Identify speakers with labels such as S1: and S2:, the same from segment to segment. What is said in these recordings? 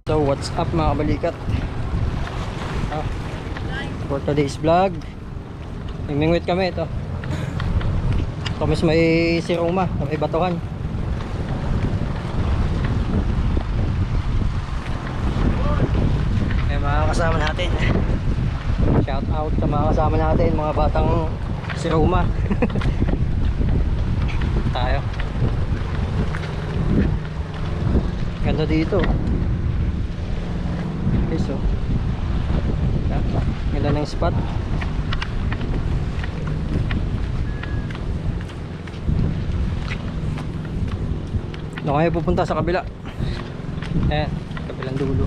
S1: So what's up mga kabalikat, for today's vlog mimingwit kami. Ito mas may siruma na may batuhan. May mga kasama natin, shout out sa mga kasama natin, mga batang siruma. Tayo ganda dito. Okay, so ganda ng spot. Doon kayo pupunta sa kabila. Kabilang dulo.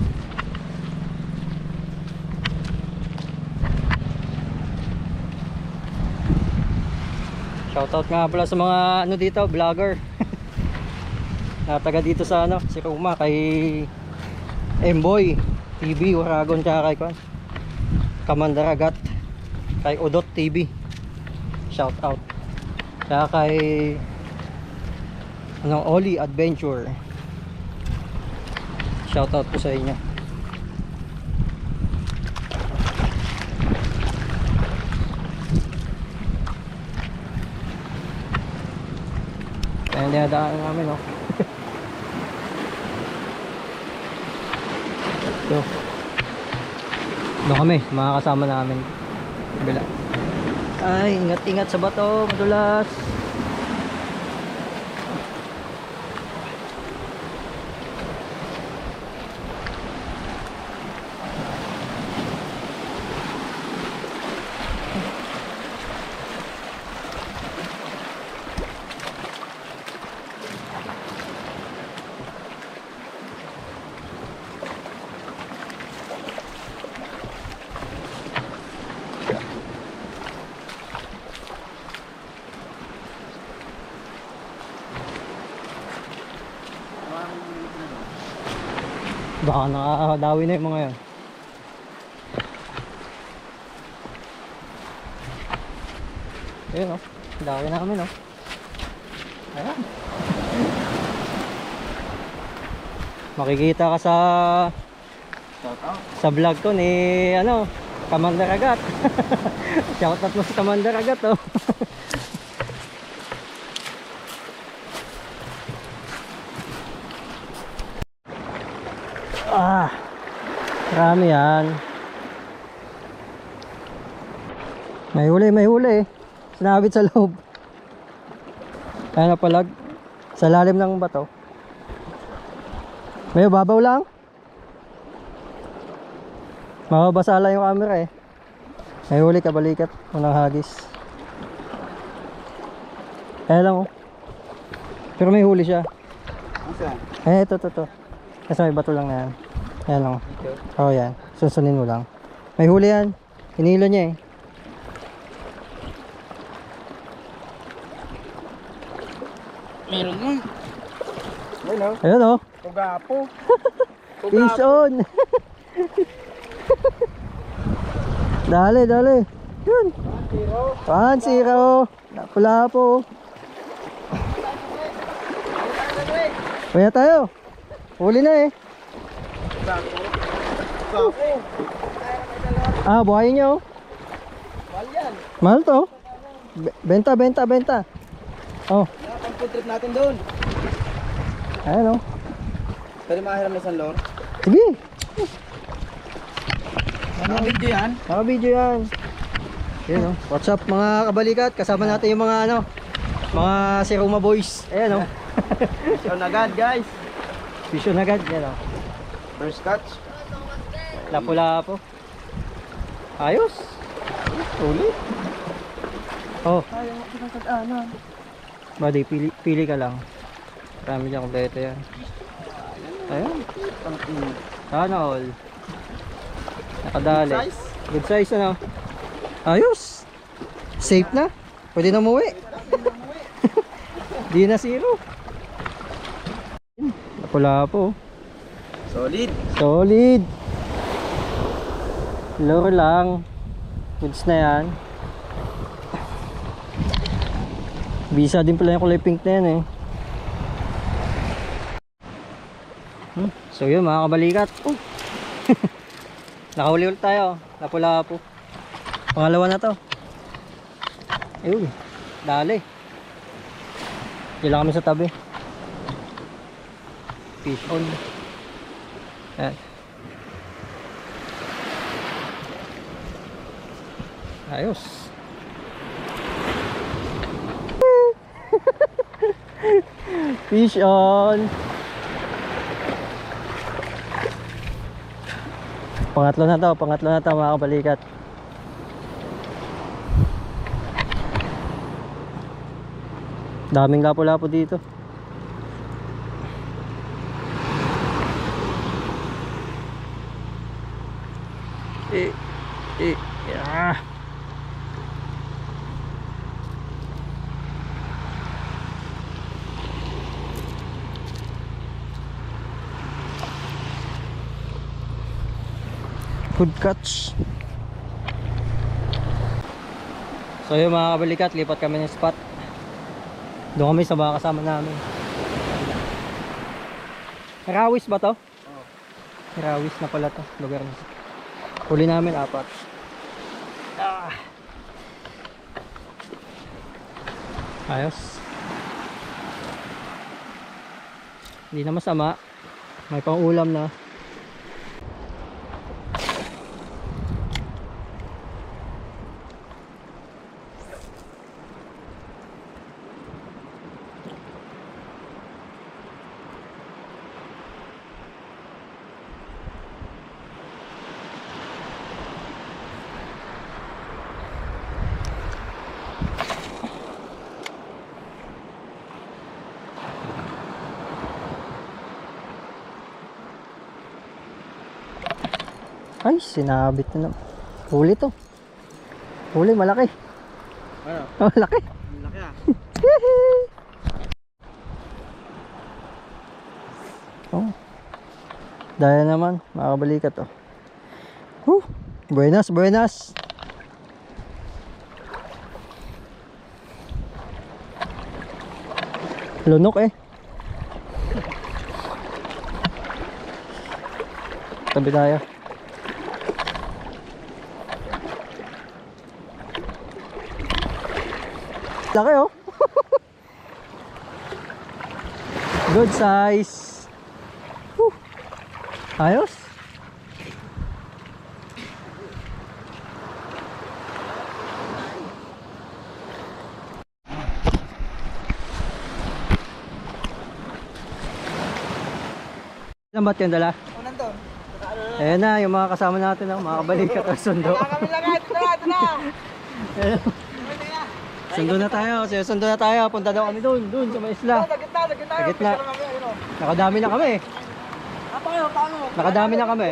S1: Shoutout nga pala sa mga ano dito, vlogger. Taga dito sa ano, si Ruma, kay Emboy TV, Waragon, tsaka kay Kamandaragat, kay Odot TV, shout out, tsaka kay ano, Oli Adventure, shout out po sa inyo. Kaya dinadaan namin, no. So, doon kami, mga kasama namin kabila. Ay, ingat-ingat sa bato, madulas. Baka nakakadawi na yung mga yan. Ayun, oh, dawi na kami, no. Ayan, makikita ka sa vlog ko ni ano, Kamandaragat. Shoutout mo sa Kamandaragat, oh. Marami yan. May huli. Sinabit sa loob. Kaya napalag sa lalim ng bato. May babaw lang. Mababasa lang yung camera, eh. May huli, kabalikat. Unang hagis. Kaya lang, oh. Pero may huli siya. Ito. Kasi may bato lang na yan. Ayan lang. Oh, yan. Sunsunin mo lang. May huli yan. Hinilo niya, eh.
S2: Meron mo.
S1: Ayun, oh.
S2: Tugapo.
S1: Fish on. Dali. Yun. 1-0. Pula po. Kaya tayo. Huli na, eh. Buhayin nyo.
S2: Mahal yan.
S1: Mahal to. Benta. Oh.
S2: Nakapag-food trip natin doon.
S1: Ayan, oh.
S2: Pwede makahiram na isang lor.
S1: Sige.
S2: Nakabidyo yan.
S1: Naka-video yan. Ayan, oh. What's up mga kabalikat? Kasama natin yung mga ano, mga Siruma boys. Ayan, oh.
S2: Show na agad, guys.
S1: Vision agad. Ayan, oh.
S2: First catch.
S1: Lapu-lapo. Ayos. Ulit. Oh.
S2: Ayaw mo pinagkadaanan.
S1: Buddy, pili ka lang. Marami dyan kompleto yan. Ayan. Sana all. Nakadali. Good size, ano? Ayos. Safe na. Pwede na umuwi. Di na zero. Lapu-lapo. Solid. Lure lang. Goods na yan. Bisa din pala yung kulay pink na yan, eh. So yun mga kabalikat. Oh. Nakahuli ulit tayo. Lapu-lapu. Pangalawa na to. Ayun. Dali. Diyan lang kami sa tabi. Fish on. Ayan. Ayos. Fish on. Pangatlo na to mga kabalikat. Daming lapu-lapu dito. Ah. Good catch. So yun mga kabalikat, lipat kami ng spot. Doon kami sa mga kasama namin. Rawis ba to?
S2: Oo.
S1: Rawis na pala to, lugar na. Huli namin 4. Ah. Ayos. Hindi na masama. May pang ulam na. Ay, sinabit na naman. Huli to. Huli, malaki.
S2: Ano?
S1: Malaki.
S2: Ang laki ah.
S1: Oh. Dahil naman, makabalikat to. Buenas, buenas. Lunok eh. Tabi tayo. Laki oh. Good size. Ayos. Ilan ba't yung dala?
S2: O, nandun.
S1: Ayan na, yung mga kasama natin, mga kabalikat o sundo.
S2: Kami lang ito na.
S1: Ayan. Sundo na tayo, sundo na tayo. Punta daw kami doon sa may isla.
S2: Sa gitna.
S1: Sa gitna. Nakadami na kami.
S2: Paano?
S1: Nakadami na kami.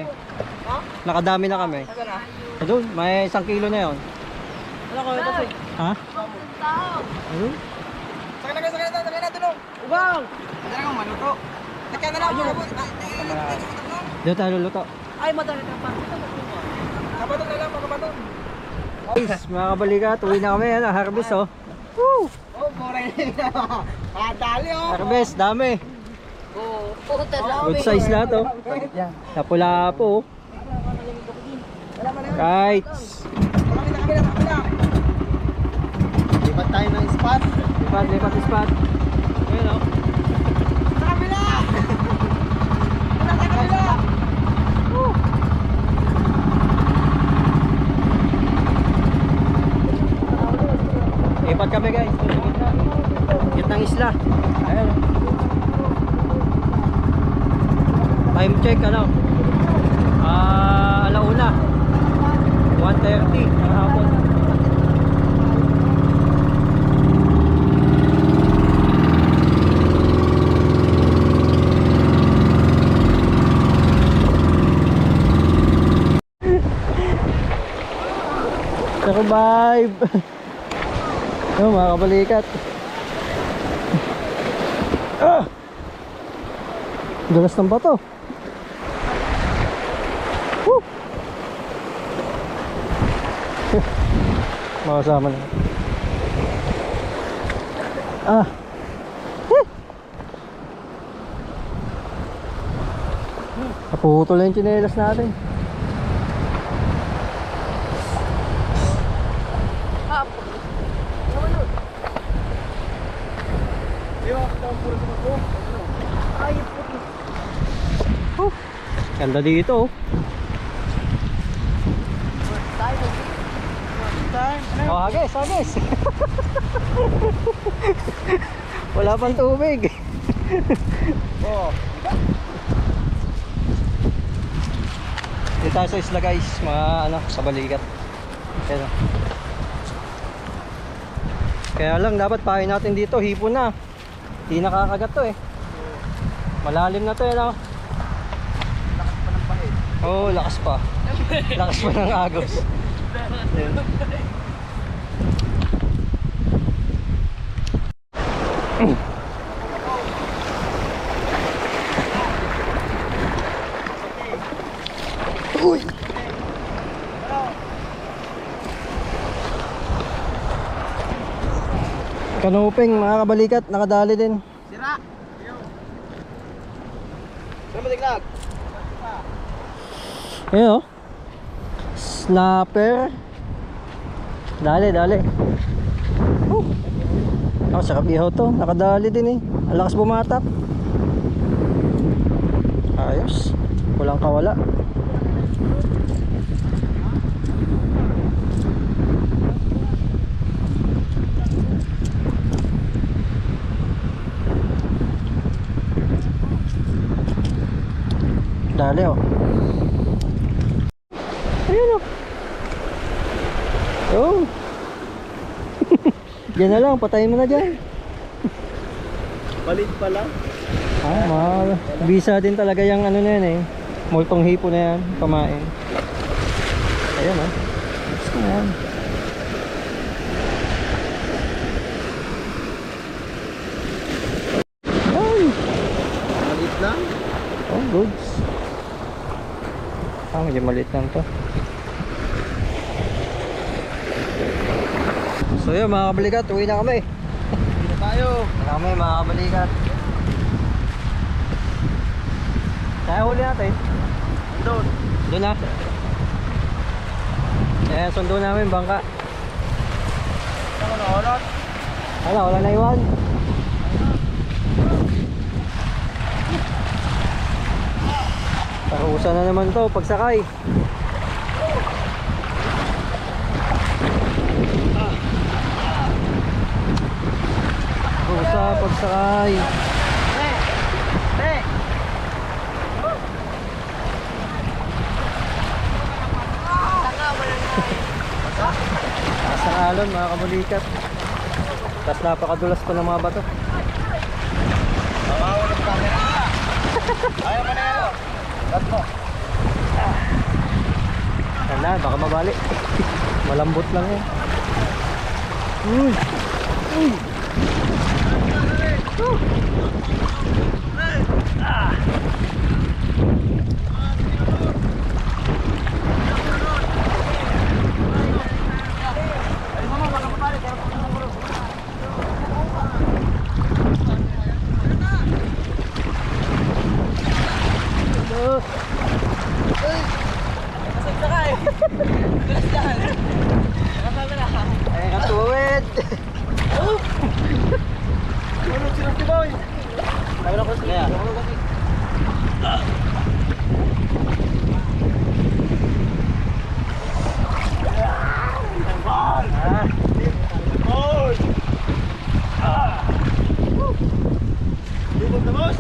S2: Ha?
S1: Nakadami na kami.
S2: Saan na?
S1: Doon, may 1 kilo na yon.
S2: Wala ko ito sir.
S1: Ha? Ayun.
S2: Sakay na tulong. Ubang! Hindi na kang maluto. Sakay na lang.
S1: Doon tayo luluto.
S2: Ay, madali ka pa. Kabatong na lang, pagkabatong.
S1: Guys, mga kabalikat, uwi na kami. Ano, harvest oh. Woo!
S2: Oh, mura yun. Dali oh.
S1: Harvest, dami.
S2: Oo.
S1: Good size lahat oh. Lapu-lapu oh. Right.
S2: Lipat tayo ng spot.
S1: Lipat spot. Ayun oh.
S2: Sa kabila! Sa kabila!
S1: Lipat kami guys. Gitnang isla. Ayun. Time check ano? Alauna. 1:30 ng hapon. Survive. Yung mga kabalikat. Dulas ng bato. Woo! Makasama na. Naputol na yung tsinelas natin. Ganda dito oh. Oh, hagis, hagis. Wala pang tubig.
S2: Oh.
S1: Dito tayo sa isla guys, mga ano, sa balikat. Ayan, oh. Kaya lang dapat pahin natin dito, hipon na. Hindi nakakagat to eh. Malalim na to eh, no?
S2: Lakas pa ng pahit.
S1: Oo, oh, lakas pa. Lakas pa ng agos. Ayan. Uy! Kanuping, mga kabalikat, nakadali din.
S2: Sira. Saan ba tiglag?
S1: Ayan oh. Snapper. Dali, dali. Oh, sarap ihaw to. Nakadali din eh. Ang lakas bumatak. Ayos. Walang kawala. Dali oh. Ayun oh. Oh. Diyan na lang, patayin mo na dyan.
S2: Balit pala.
S1: Bisa din talaga yung ano na yan eh. Multong hipo na yan, pamain. Ayan oh. Gusto na yan. Ay!
S2: Balit lang.
S1: Oh, goods. Medyo maliit lang to. So yun mga kabalikat, uwi na kami.
S2: Hindi na tayo.
S1: Uwi na kami mga kabalikat. Kaya huli natin.
S2: Doon.
S1: Doon na. Ayan, sundo namin bangka.
S2: Saan ka naulot?
S1: Wala na iwan. Parusa na naman to pagsakay. Parusa pagsakay. Taas ng alon mga kabalikat. Tapos napakadulas pa ng mga bato.
S2: Mawawalong camera. Ayaw mo na yan. Cut mo.
S1: Tandaan, baka mabali. Malambot lang yan. Uy! Uy! Ay, katuwid!
S2: Tulog si Rusty Boy.
S1: Sabi ko sila yan.
S2: Lubog na boss.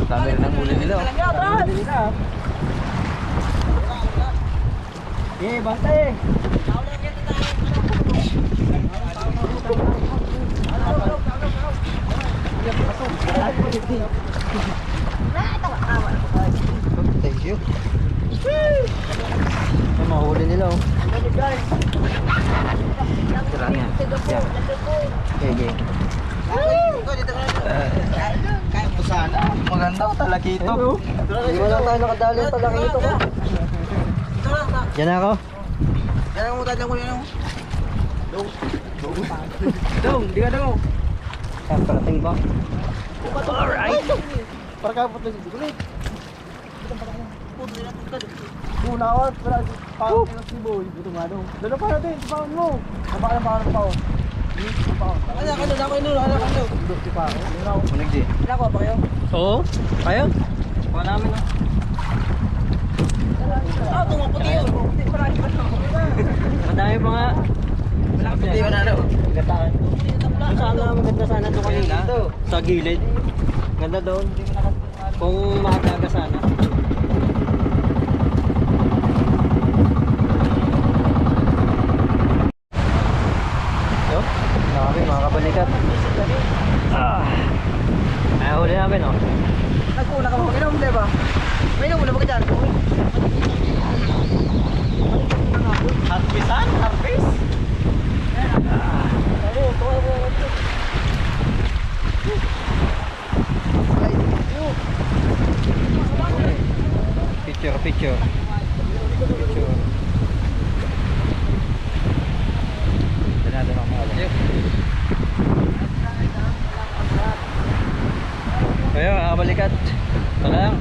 S1: Dami rin ang huli nila. Dami nila. Eh, bante! Thank you. Ay, mahuli nila oh. Tira niya. Yeah. Okay, okay.
S2: Kaya mo sana. Maganda ko talakito.
S1: Hindi mo lang tayo nakadali sa talakito ko. Diyan ako.
S2: Kaya mo tayo ko yun. Dong, di ka dong.
S1: Parating ba? Alright.
S2: Para kapot na si Sigulit. Unawan, wala si Boy. Ito nga daw. Dala pa natin, sipaon mo. Nabakan pa ng pao. Ano ka doon? Ano ka doon? Dukti pa ako.
S1: Manig di.
S2: Nako pa kayo?
S1: Oo. Kaya? Kuha namin no.
S2: Ah, tumaputi yun.
S1: Madami pa nga.
S2: Wala ka puti na daw.
S1: Gataan. Sana maganda sana ito kanina. Sa gilid. Ganda doon. Kung makataga sana. Yo, nakami mga kabalikat. Ay, huli namin oh.
S2: Nagkuna ka mo. Inom, di ba? May inom, wala ba ka dyan?
S1: Harpisan? Harpis? Picture, picture. Picture. Danado ng mga alam. Kaya, balikat. Ito lang.